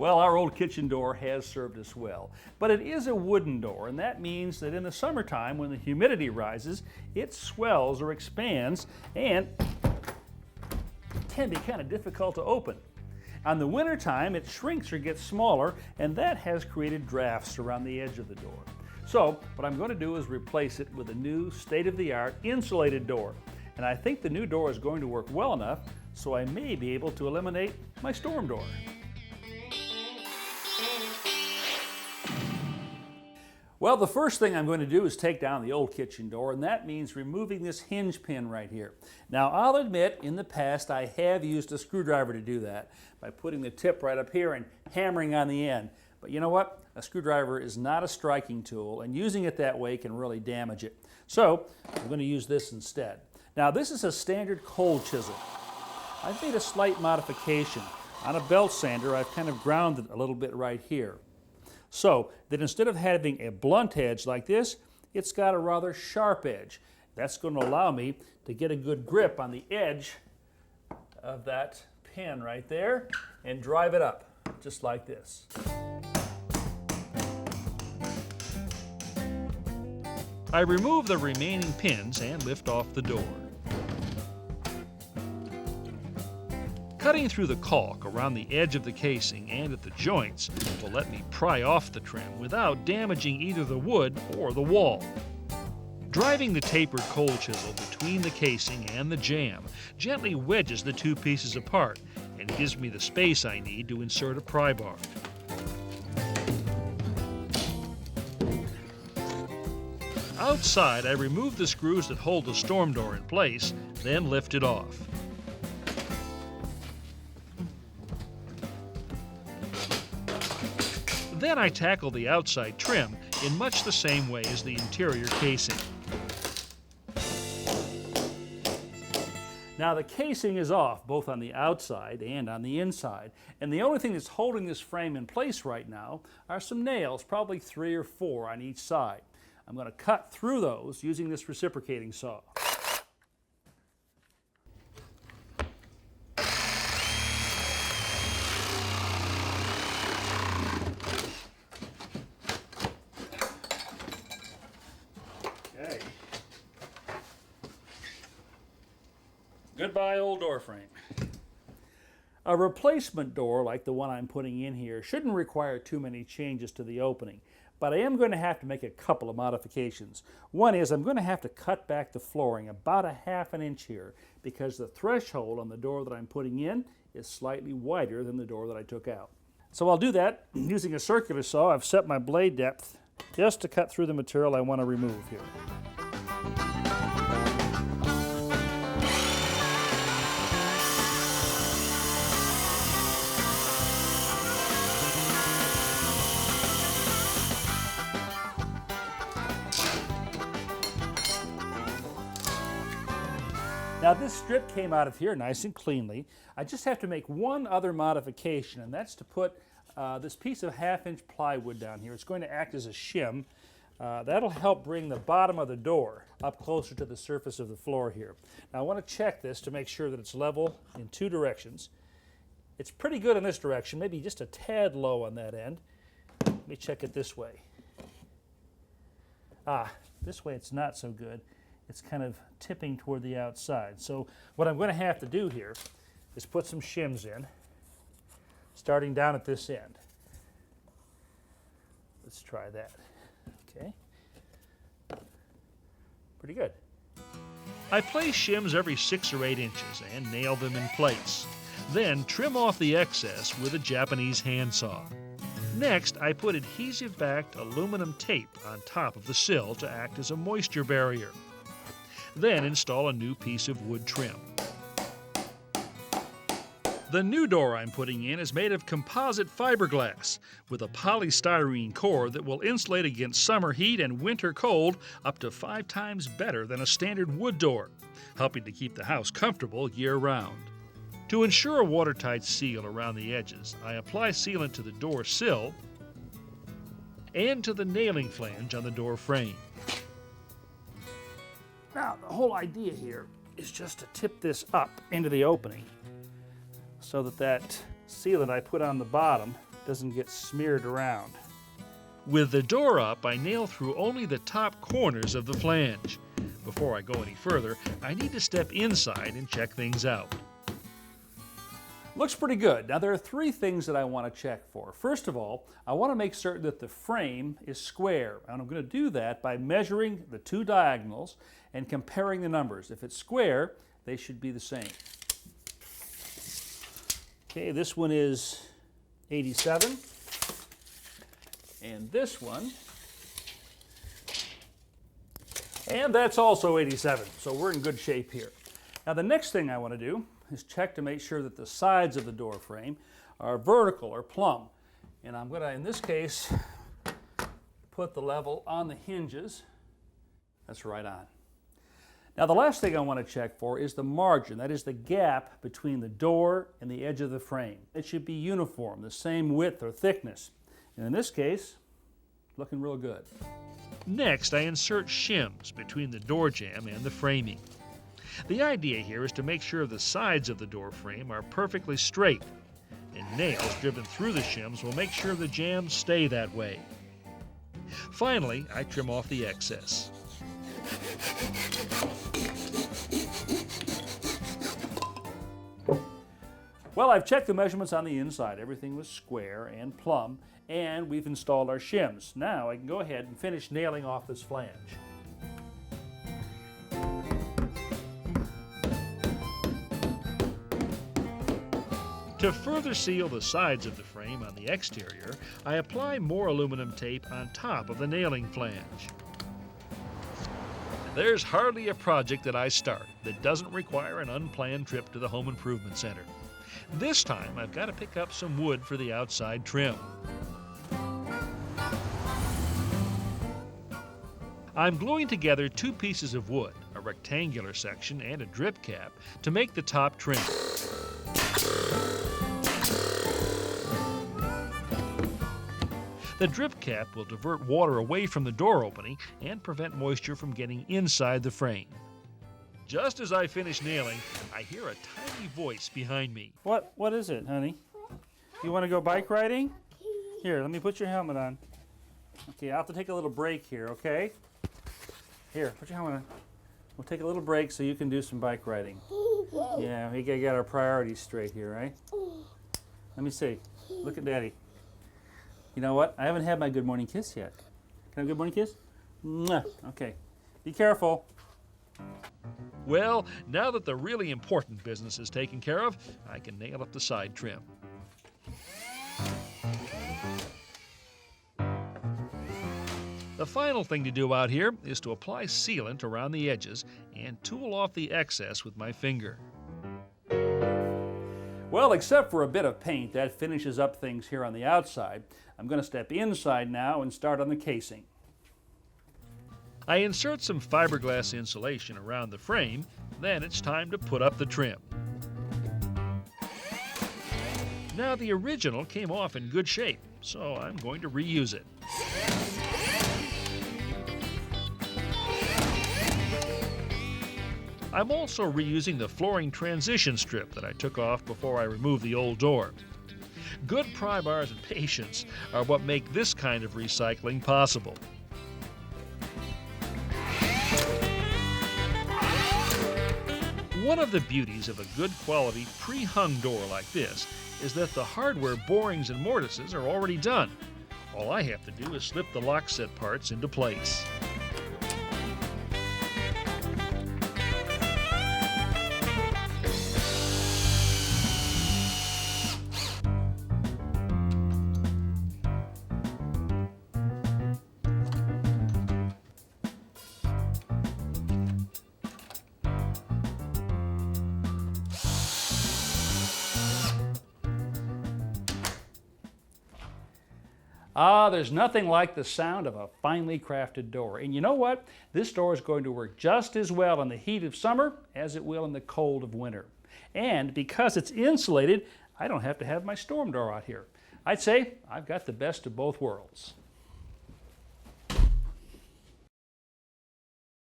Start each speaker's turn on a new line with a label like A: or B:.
A: Well, our old kitchen door has served us well, but it is a wooden door, and that means that in the summertime when the humidity rises, it swells or expands and can be kind of difficult to open. On the wintertime, it shrinks or gets smaller, and that has created drafts around the edge of the door. So what I'm going to do is replace it with a new state-of-the-art insulated door. And I think the new door is going to work well enough so I may be able to eliminate my storm door. Well, the first thing I'm going to do is take down the old kitchen door, and that means removing this hinge pin right here. Now, I'll admit, in the past, I have used a screwdriver to do that by putting the tip right up here and hammering on the end. But you know what? A screwdriver is not a striking tool, and using it that way can really damage it. So, I'm going to use this instead. Now, this is a standard cold chisel. I've made a slight modification. On a belt sander, I've kind of ground it a little bit right here, so that instead of having a blunt edge like this, it's got a rather sharp edge. That's going to allow me to get a good grip on the edge of that pin right there and drive it up, just like this. I remove the remaining pins and lift off the door. Cutting through the caulk around the edge of the casing and at the joints will let me pry off the trim without damaging either the wood or the wall. Driving the tapered cold chisel between the casing and the jamb gently wedges the two pieces apart and gives me the space I need to insert a pry bar. Outside, I remove the screws that hold the storm door in place, then lift it off. Then I tackle the outside trim in much the same way as the interior casing. Now the casing is off both on the outside and on the inside, and the only thing that's holding this frame in place right now are some nails, probably 3 or 4 on each side. I'm going to cut through those using this reciprocating saw. Goodbye, old door frame. A replacement door like the one I'm putting in here shouldn't require too many changes to the opening, but I am going to have to make a couple of modifications. One is I'm going to have to cut back the flooring about a ½ inch here because the threshold on the door that I'm putting in is slightly wider than the door that I took out. So I'll do that using a circular saw. I've set my blade depth just to cut through the material I want to remove here. Now this strip came out of here nice and cleanly. I just have to make one other modification, and that's to put this piece of ½ inch plywood down here. It's going to act as a shim. That'll help bring the bottom of the door up closer to the surface of the floor here. Now I want to check this to make sure that it's level in 2 directions. It's pretty good in this direction, maybe just a tad low on that end. Let me check it this way. This way it's not so good. It's kind of tipping toward the outside. So what I'm going to have to do here is put some shims in, starting down at this end. Let's try that. Okay. Pretty good. I place shims every 6 or 8 inches and nail them in place. Then trim off the excess with a Japanese handsaw. Next, I put adhesive-backed aluminum tape on top of the sill to act as a moisture barrier. Then install a new piece of wood trim. The new door I'm putting in is made of composite fiberglass with a polystyrene core that will insulate against summer heat and winter cold up to 5 times better than a standard wood door, helping to keep the house comfortable year-round. To ensure a watertight seal around the edges, I apply sealant to the door sill and to the nailing flange on the door frame. Now, the whole idea here is just to tip this up into the opening so that that sealant I put on the bottom doesn't get smeared around.
B: With the door up, I nail through only the top corners of the flange. Before I go any further, I need to step inside and check things out.
A: Looks pretty good. Now there are three things that I want to check for. First of all, I want to make certain that the frame is square. And I'm going to do that by measuring the two diagonals and comparing the numbers. If it's square, they should be the same. Okay, this one is 87. And this one, and that's also 87. So we're in good shape here. Now the next thing I want to do is check to make sure that the sides of the door frame are vertical or plumb. And I'm going to, in this case, put the level on the hinges. That's right on. Now the last thing I want to check for is the margin, that is the gap between the door and the edge of the frame. It should be uniform, the same width or thickness. And in this case, looking real good.
B: Next, I insert shims between the door jamb and the framing. The idea here is to make sure the sides of the door frame are perfectly straight, and nails driven through the shims will make sure the jambs stay that way. Finally, I trim off the excess.
A: Well, I've checked the measurements on the inside. Everything was square and plumb, and we've installed our shims. Now I can go ahead and finish nailing off this flange.
B: To further seal the sides of the frame on the exterior, I apply more aluminum tape on top of the nailing flange. There's hardly a project that I start that doesn't require an unplanned trip to the Home Improvement Center. This time, I've got to pick up some wood for the outside trim. I'm gluing together two pieces of wood, a rectangular section and a drip cap, to make the top trim. The drip cap will divert water away from the door opening and prevent moisture from getting inside the frame. Just as I finish nailing, I hear a tiny voice behind me.
A: What is it, honey? You want to go bike riding? Here, let me put your helmet on. Okay, I'll have to take a little break here, okay? Here, put your helmet on. We'll take a little break so you can do some bike riding. Yeah, we got our priorities straight here, right? Let me see. Look at Daddy. You know what? I haven't had my good morning kiss yet. Can I have a good morning kiss? Mwah. Okay. Be careful.
B: Well, now that the really important business is taken care of, I can nail up the side trim. The final thing to do out here is to apply sealant around the edges and tool off the excess with my finger.
A: Well, except for a bit of paint, that finishes up things here on the outside. I'm going to step inside now and start on the casing.
B: I insert some fiberglass insulation around the frame, then it's time to put up the trim. Now the original came off in good shape, so I'm going to reuse it. I'm also reusing the flooring transition strip that I took off before I removed the old door. Good pry bars and patience are what make this kind of recycling possible. One of the beauties of a good quality pre-hung door like this is that the hardware borings and mortises are already done. All I have to do is slip the lock set parts into place.
A: There's nothing like the sound of a finely crafted door. And you know what? This door is going to work just as well in the heat of summer as it will in the cold of winter. And because it's insulated, I don't have to have my storm door out here. I'd say I've got the best of both worlds.